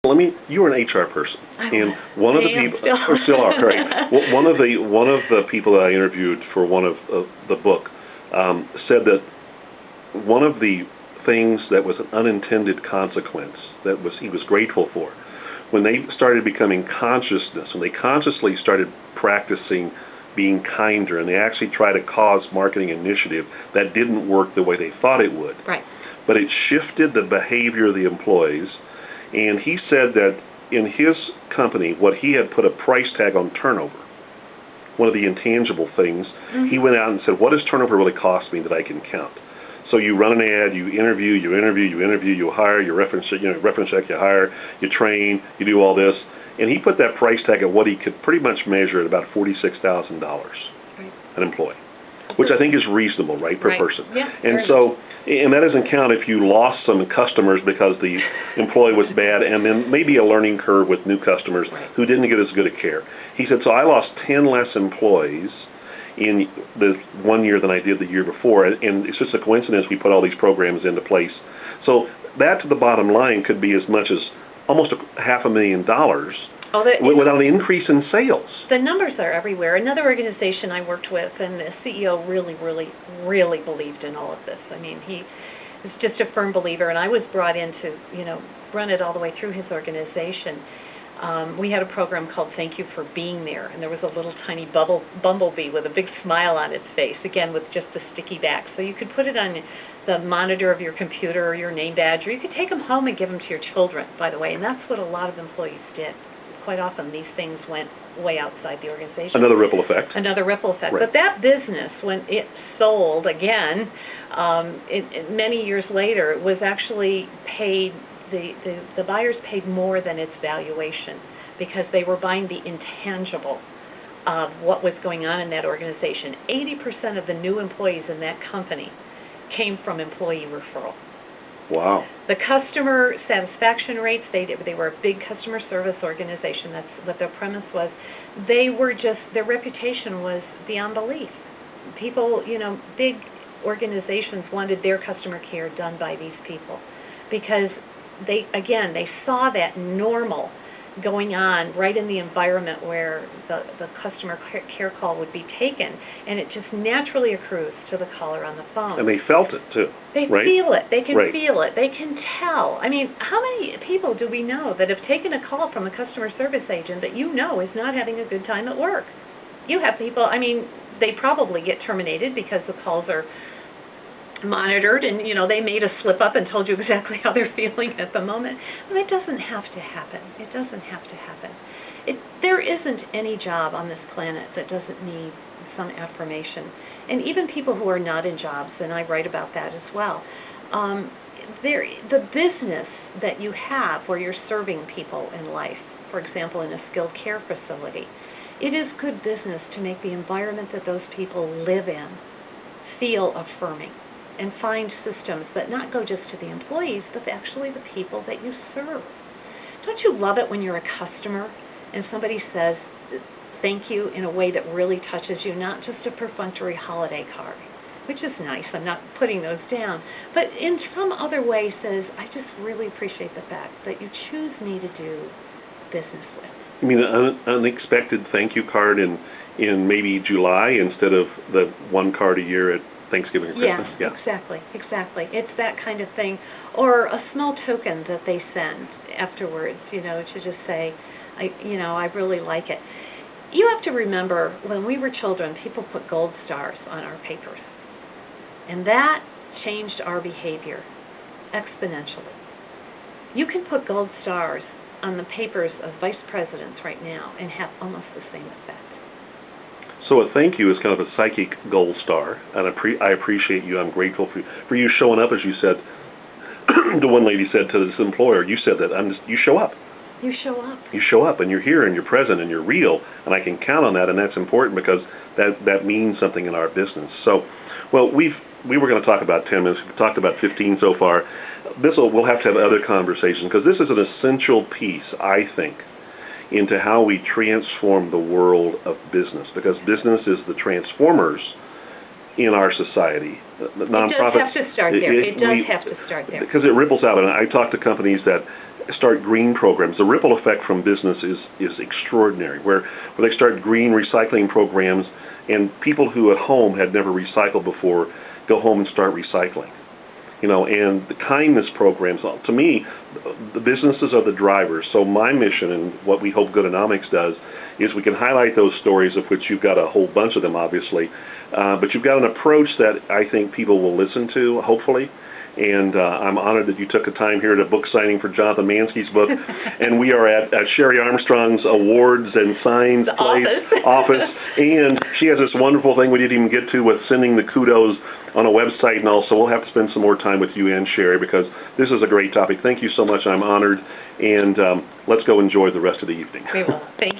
You're an HR person, and one of the people, still. or still are, right? One of the people that I interviewed for one of the book said that one of the things that was an unintended consequence that he was grateful for, when they started becoming consciousness, when they consciously started practicing being kinder, and they actually tried to cause marketing initiative that didn't work the way they thought it would. Right. But it shifted the behavior of the employees. And he said that in his company, what he had put a price tag on turnover, one of the intangible things, he went out and said, what does turnover really cost me that I can count? So you run an ad, you interview, you hire, you reference check, you hire, you train, you do all this. And he put that price tag at what he could pretty much measure at about $46,000 an employee, which I think is reasonable, right, per person. Yeah, and so, and that doesn't count if you lost some customers because the employee was bad, and then maybe a learning curve with new customers who didn't get as good a care. He said, so I lost 10 less employees in the 1 year than I did the year before, and it's just a coincidence we put all these programs into place. So that, to the bottom line, could be as much as almost $500,000 without an increase in sales. The numbers are everywhere. Another organization I worked with, and the CEO really believed in all of this. I mean, he was just a firm believer, and I was brought in to, run it all the way through his organization. We had a program called Thank You for Being There, and there was a little tiny bumblebee with a big smile on its face, again with just the sticky back. So you could put it on the monitor of your computer or your name badge, or you could take them home and give them to your children, by the way, and that's what a lot of employees did. Quite often these things went way outside the organization. Another ripple effect. Another ripple effect. Right. But that business, when it sold again, many years later, it was actually paid, the buyers paid more than its valuation because they were buying the intangible of what was going on in that organization. 80% of the new employees in that company came from employee referral. Wow. The customer satisfaction rates, they were a big customer service organization. That's what their premise was. Their reputation was beyond belief. People, big organizations wanted their customer care done by these people because they saw that normal going on right in the environment where the customer care call would be taken, and it just naturally accrues to the caller on the phone. And they felt it, too. They feel it. They can feel it. They can tell. I mean, how many people do we know that have taken a call from a customer service agent that is not having a good time at work? You have people, they probably get terminated because the calls are monitored and, they made a slip up and told you exactly how they're feeling at the moment. And it doesn't have to happen. It doesn't have to happen. There isn't any job on this planet that doesn't need some affirmation. And even people who are not in jobs, and I write about that as well, the business that you have where you're serving people in life, for example, in a skilled care facility, it is good business to make the environment that those people live in feel affirming, and find systems that not go just to the employees, but actually the people that you serve. Don't you love it when you're a customer and somebody says thank you in a way that really touches you, not just a perfunctory holiday card, which is nice, I'm not putting those down, but in some other way says, I just really appreciate the fact that you choose me to do business with. You mean an unexpected thank you card in maybe July instead of the one card a year at Thanksgiving or Christmas? Yeah, exactly. It's that kind of thing. Or a small token that they send afterwards, to just say, I really like it. You have to remember, when we were children, people put gold stars on our papers. And that changed our behavior exponentially. You can put gold stars on the papers of vice presidents right now and have almost the same effect. So a thank you is kind of a psychic gold star, and I appreciate you. I'm grateful for you showing up, as you said. The one lady said to this employer, you said that you show up. You show up. You show up, and you're here, and you're present, and you're real, and I can count on that, and that's important because that means something in our business. So, well, we were going to talk about 10 minutes. We've talked about 15 so far. We'll have to have other conversations because this is an essential piece, I think, into how we transform the world of business, because business is the transformers in our society. Nonprofits. It does have to start there. It does have to start there. Because it ripples out. And I talk to companies that start green programs. The ripple effect from business is extraordinary, where they start green recycling programs, and people who at home had never recycled before go home and start recycling. And the kindness programs, to me, the businesses are the drivers. So my mission, and what we hope Goodonomics does, is we can highlight those stories, of which you've got a whole bunch of them, obviously, but you've got an approach that I think people will listen to, hopefully. And I'm honored that you took the time here at a book signing for Jonathan Mansky's book. And we are at Sherry Armstrong's Awards and Signs office. And she has this wonderful thing we didn't even get to with sending the kudos on a website, and also we'll have to spend some more time with you and Sherry, because this is a great topic. Thank you so much. I'm honored. And let's go enjoy the rest of the evening. We will. Thank you.